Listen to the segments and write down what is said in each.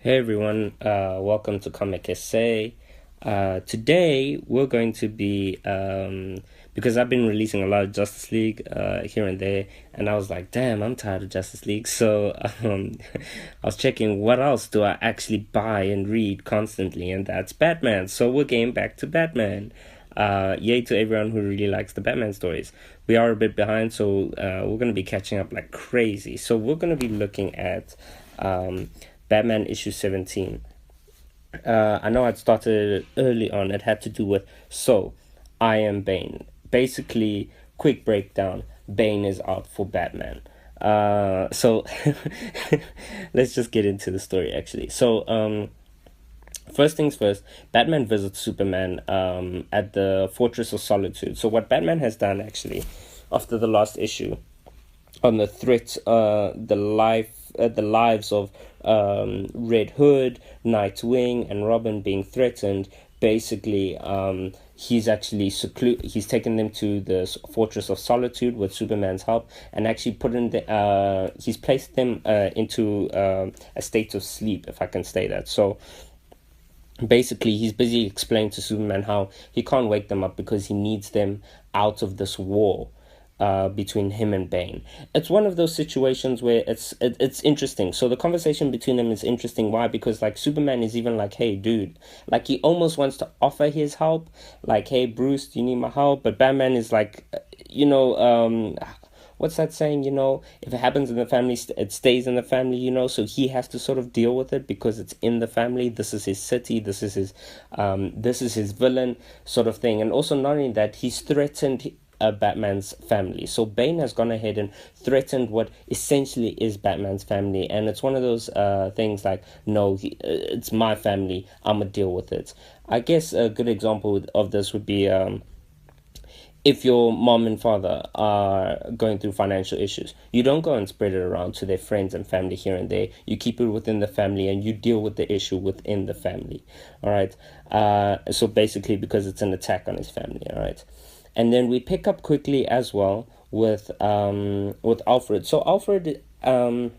Hey everyone, welcome to Comic Essay. Today we're going to be because I've been releasing a lot of Justice League here and there, and I was like, damn, I'm tired of Justice League. So I was checking what else do I actually buy and read constantly, and that's Batman. So we're getting back to Batman. Yay to everyone who really likes the Batman stories. We are a bit behind, so we're going to be catching up like crazy. So we're going to be looking at Batman issue 17. I know I'd started early on. It had to do with, so, I am Bane. Basically, quick breakdown, Bane is out for Batman. So, let's just get into the story actually. So, first things first, Batman visits Superman at the Fortress of Solitude. So, what Batman has done actually, after the last issue, on the threat, the lives of Red Hood, Nightwing, and Robin being threatened. Basically, he's actually he's taken them to the Fortress of Solitude with Superman's help, and actually he's placed them into a state of sleep, if I can say that. So basically he's busy explaining to Superman how he can't wake them up because he needs them out of this war between him and Bane. It's one of those situations where it's interesting. So the conversation between them is interesting. Why? Because like Superman is even like, hey dude, like he almost wants to offer his help, like, hey Bruce, do you need my help? But Batman is like, what's that saying? If it happens in the family, it stays in the family. So he has to sort of deal with it because it's in the family. This is his city. This is his villain, sort of thing. And also not only that, he's threatened Batman's family. So Bane has gone ahead and threatened what essentially is Batman's family, and it's one of those things like, no, it's my family. I'm gonna deal with it. I guess a good example of this would be. If your mom and father are going through financial issues, you don't go and spread it around to their friends and family here and there. You keep it within the family and you deal with the issue within the family. All right. So basically, because it's an attack on his family. All right. And then we pick up quickly as well with Alfred. So Alfred, who's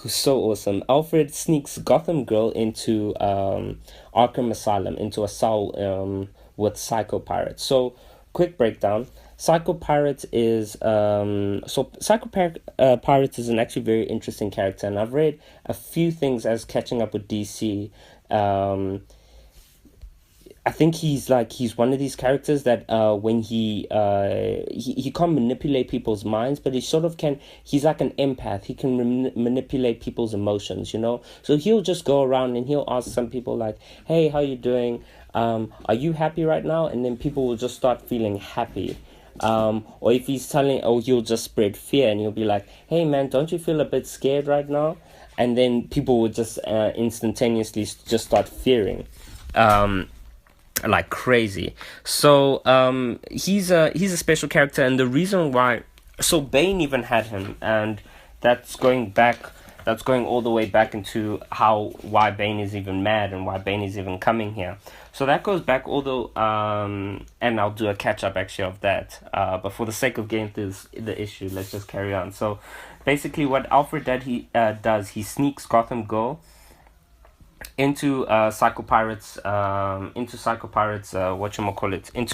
so awesome. Alfred sneaks Gotham Girl into Arkham Asylum, into a cell with Psycho Pirates. So quick breakdown. Pirates is Pirates is an actually very interesting character, and I've read a few things as catching up with DC. I think he's one of these characters that when he can't manipulate people's minds, but he sort of can. He's like an empath. He can manipulate people's emotions, So he'll just go around and he'll ask some people like, "Hey, how you doing? Are you happy right now?" And then people will just start feeling happy. Or if he'll just spread fear and he'll be like, "Hey man, don't you feel a bit scared right now?" And then people will just instantaneously just start fearing. Like crazy. So he's a special character, and the reason why, so Bane even had him, and that's going all the way back into why Bane is even mad and why Bane is even coming here. So that goes back, although and I'll do a catch up actually of that, but for the sake of getting through the issue, let's just carry on. So basically what Alfred does, he sneaks Gotham Girl into Psycho Pirates, into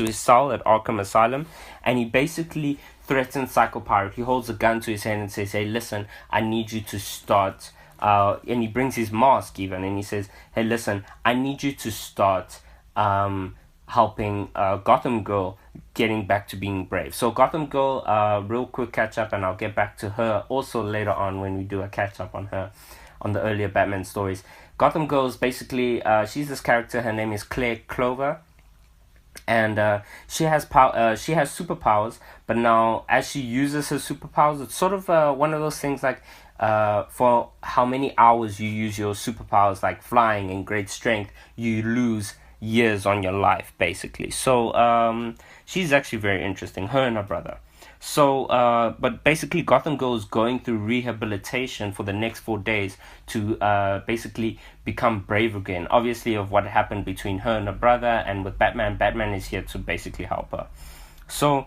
his cell at Arkham Asylum, and he basically threatens Psycho Pirate. He holds a gun to his hand and says, "Hey, listen, I need you to start." And he brings his mask even, and he says, "Hey, listen, I need you to start helping Gotham Girl getting back to being brave." So Gotham Girl, real quick catch up, and I'll get back to her also later on when we do a catch up on her, on the earlier Batman stories. Gotham Girl is basically, she's this character. Her name is Claire Clover, and she has superpowers. But now, as she uses her superpowers, it's sort of one of those things like, for how many hours you use your superpowers, like flying and great strength, you lose years on your life, basically. So she's actually very interesting. Her and her brother. So, but basically Gotham Girl is going through rehabilitation for the next 4 days to basically become brave again. Obviously, of what happened between her and her brother, and with Batman is here to basically help her. So,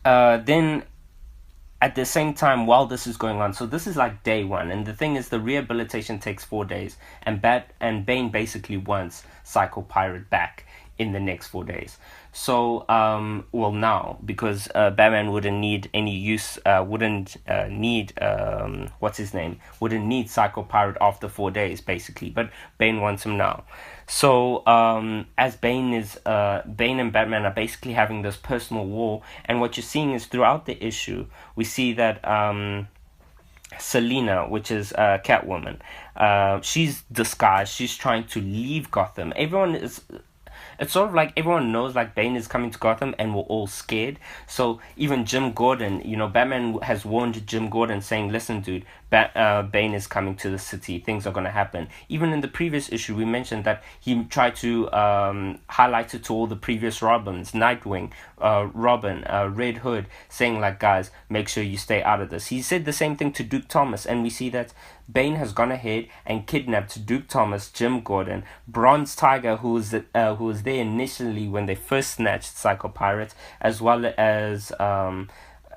then at the same time, while this is going on, so this is like day one, and the thing is, the rehabilitation takes 4 days, and Bane basically wants Psycho Pirate back in the next 4 days. So, well, now, because Batman wouldn't need any use, wouldn't need what's his name, wouldn't need Psycho Pirate after 4 days, basically. But Bane wants him now. So, as Bane and Batman are basically having this personal war, and what you're seeing is throughout the issue, we see that Selina, which is Catwoman, she's disguised. She's trying to leave Gotham. It's sort of like everyone knows like Bane is coming to Gotham, and we're all scared. So even Jim Gordon, Batman has warned Jim Gordon, saying, listen dude, Bane is coming to the city, things are going to happen. Even in the previous issue, we mentioned that he tried to highlight it to all the previous Robins, Nightwing, Robin, Red Hood, saying like, guys, make sure you stay out of this. He said the same thing to Duke Thomas, and we see that Bane has gone ahead and kidnapped Duke Thomas, Jim Gordon, Bronze Tiger, who was there initially when they first snatched Psycho Pirates, as well as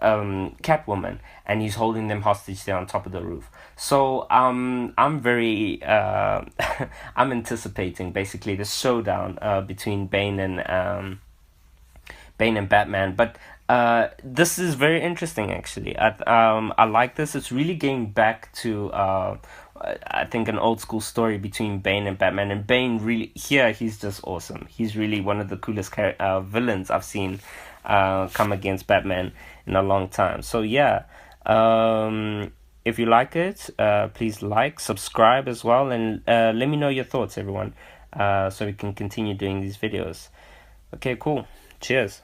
Catwoman, and he's holding them hostage there on top of the roof. So I'm very I'm anticipating basically the showdown between Bane and Batman. But this is very interesting, actually. I like this. It's really getting back to I think an old school story between Bane and Batman. And Bane, really, here he's just awesome. He's really one of the coolest villains I've seen come against Batman in a long time. So yeah, if you like it, please like, subscribe as well, and let me know your thoughts, everyone, so we can continue doing these videos. Okay, cool. Cheers.